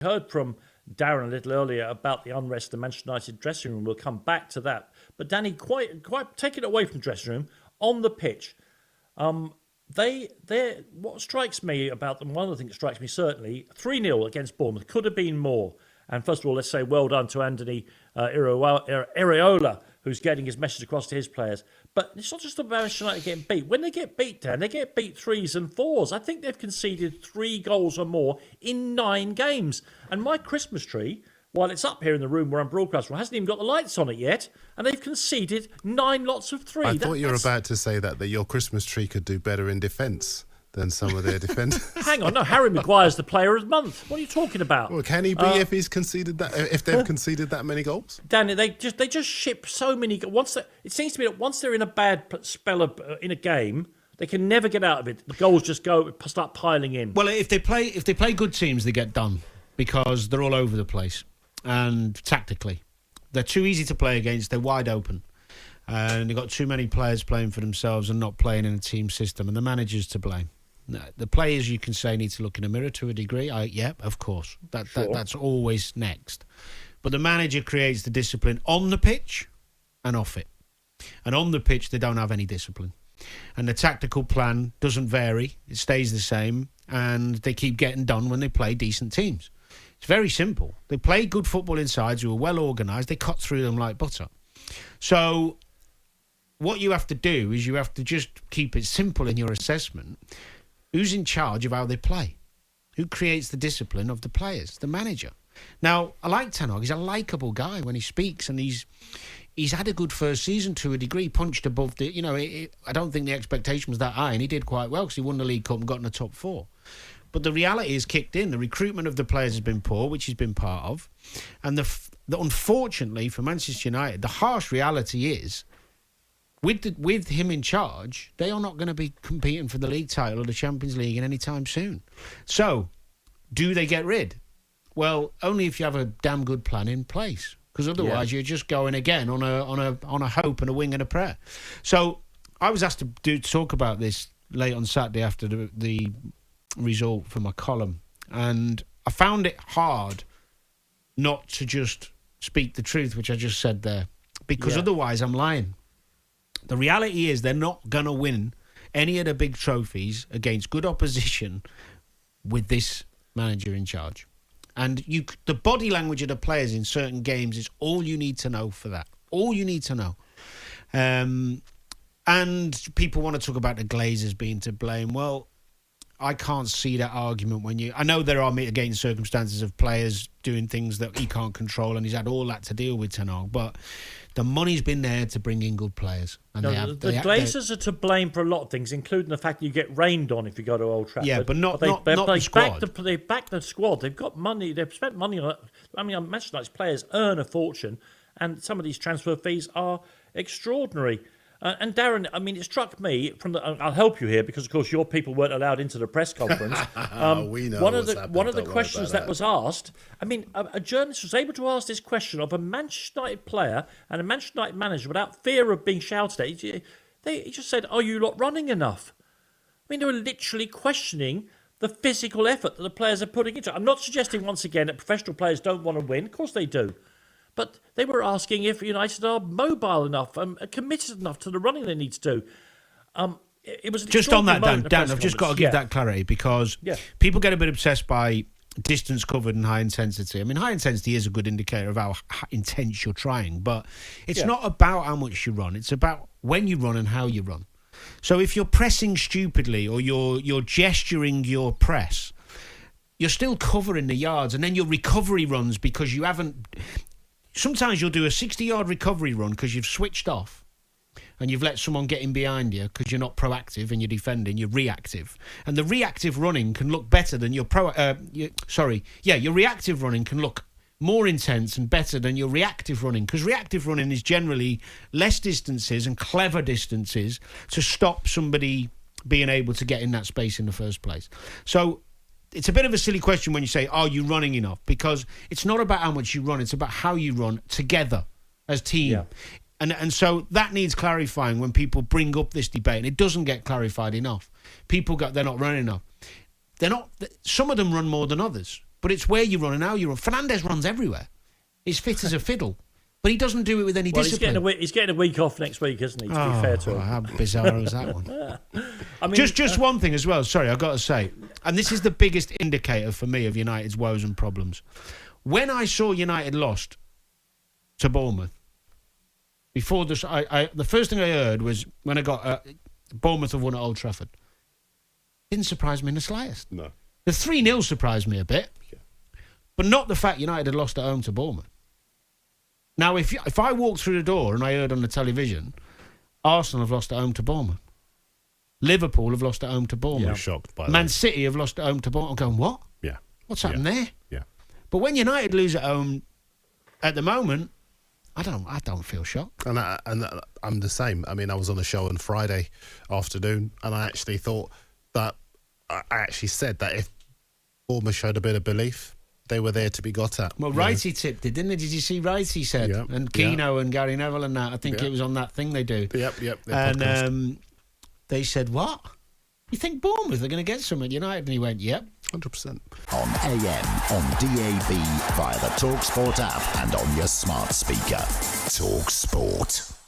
heard from Darren a little earlier about the unrest in the Manchester United dressing room. We'll come back to that. But Danny, quite taking it away from the dressing room, on the pitch, what strikes me about them, one of the things that strikes me certainly, 3-0 against Bournemouth, could have been more. And first of all, let's say well done to Anthony Iraola, who's getting his message across to his players. But it's not just about Manchester United getting beat. When they get beat down, they get beat 3s and 4s. I think they've conceded 3 goals or more in 9 games. And my Christmas tree, while it's up here in the room where I'm broadcasting, hasn't even got the lights on it yet. And they've conceded 9 lots of 3. I thought you were about to say that your Christmas tree could do better in defence than some of their defenders. Hang on, no, Harry Maguire's the player of the month. What are you talking about? Well, can he be if he's conceded that? If they've conceded that many goals? Danny, they just ship so many. It seems to me that once they're in a bad spell in a game, they can never get out of it. The goals just start piling in. Well, if they play good teams, they get done because they're all over the place and tactically, they're too easy to play against. They're wide open. And they've got too many players playing for themselves and not playing in a team system, and the manager's to blame. The players, you can say, need to look in a mirror to a degree. Yeah, of course. That's always next. But the manager creates the discipline on the pitch and off it. And on the pitch, they don't have any discipline. And the tactical plan doesn't vary. It stays the same. And they keep getting done when they play decent teams. It's very simple. They play good football inside who are well organised. They cut through them like butter. So what you have to do is you have to just keep it simple in your assessment. Who's in charge of how they play? Who creates the discipline of the players? The manager. Now, I like Ten Hag. He's a likeable guy when he speaks, and he's had a good first season to a degree, punched above the... I don't think the expectation was that high, and he did quite well because he won the League Cup and got in the top 4. But the reality is kicked in. The recruitment of the players has been poor, which he's been part of. And unfortunately for Manchester United, the harsh reality is, with him in charge, they are not going to be competing for the league title or the Champions League in any time soon. So, do they get rid? Well, only if you have a damn good plan in place, because otherwise you're just going again on a hope and a wing and a prayer. So, I was asked to talk about this late on Saturday after the result for my column, and I found it hard not to just speak the truth, which I just said there, because otherwise I'm lying. The reality is they're not going to win any of the big trophies against good opposition with this manager in charge. And the body language of the players in certain games is all you need to know for that. All you need to know. And people want to talk about the Glazers being to blame. Well, I can't see that argument I know there are mitigating circumstances of players doing things that he can't control, and he's had all that to deal with, Ten Hag, but the money's been there to bring in good players. And the Glazers are to blame for a lot of things, including the fact that you get rained on if you go to Old Trafford. Yeah, but not the squad. They back the squad. They've got money. They've spent money on it. I mean, Manchester United's players earn a fortune, and some of these transfer fees are extraordinary. And Darren, I mean, it struck me I'll help you here because, of course, your people weren't allowed into the press conference. We know one of the questions that was asked. I mean, a journalist was able to ask this question of a Manchester United player and a Manchester United manager without fear of being shouted at. He just said, "Are you lot running enough?" I mean, they were literally questioning the physical effort that the players are putting into it. I'm not suggesting once again that professional players don't want to win. Of course they do. But they were asking if United are mobile enough and committed enough to the running they need to do. It was just on that, Dan. I've just got to give that clarity because people get a bit obsessed by distance covered and high intensity. I mean, high intensity is a good indicator of how intense you're trying, but it's not about how much you run. It's about when you run and how you run. So if you're pressing stupidly or you're gesturing your press, you're still covering the yards, and then your recovery runs because you haven't... Sometimes you'll do a 60-yard recovery run because you've switched off and you've let someone get in behind you because you're not proactive and you're defending, you're reactive. And the reactive running can look better than your your reactive running can look more intense and better than your reactive running, because reactive running is generally less distances and clever distances to stop somebody being able to get in that space in the first place. So it's a bit of a silly question when you say, are you running enough? Because it's not about how much you run, it's about how you run together as team. Yeah. And so that needs clarifying when people bring up this debate, and it doesn't get clarified enough. They're not running enough. Some of them run more than others. But it's where you run and how you run. Fernandes runs everywhere. He's fit as a fiddle. But he doesn't do it with any discipline. He's getting a week off next week, isn't he, to be fair to him? How bizarre was that one? I mean, Just one thing as well, sorry, I've got to say, and this is the biggest indicator for me of United's woes and problems. When I saw United lost to Bournemouth, before this, the first thing I heard was when I got Bournemouth have won at Old Trafford. Didn't surprise me in the slightest. No. The 3-0 surprised me a bit, but not the fact United had lost at home to Bournemouth. Now, if I walked through the door and I heard on the television, Arsenal have lost at home to Bournemouth, Liverpool have lost at home to Bournemouth, You're shocked by that. Man City have lost at home to Bournemouth. I'm going, what? Yeah. What's happened there? Yeah. But when United lose at home, at the moment, I don't feel shocked. And I'm the same. I mean, I was on the show on Friday afternoon, and I actually thought that I actually said that if Bournemouth showed a bit of belief, they were there to be got at. Well, Wrighty tipped it, didn't he? Did you see Wrighty said? Yeah. And Keno and Gary Neville and that. I think it was on that thing they do. Yep. And they said, what? You think Bournemouth are going to get some at United? And he went, yep. 100%. On AM, on DAB, via the talkSPORT app and on your smart speaker. talkSPORT.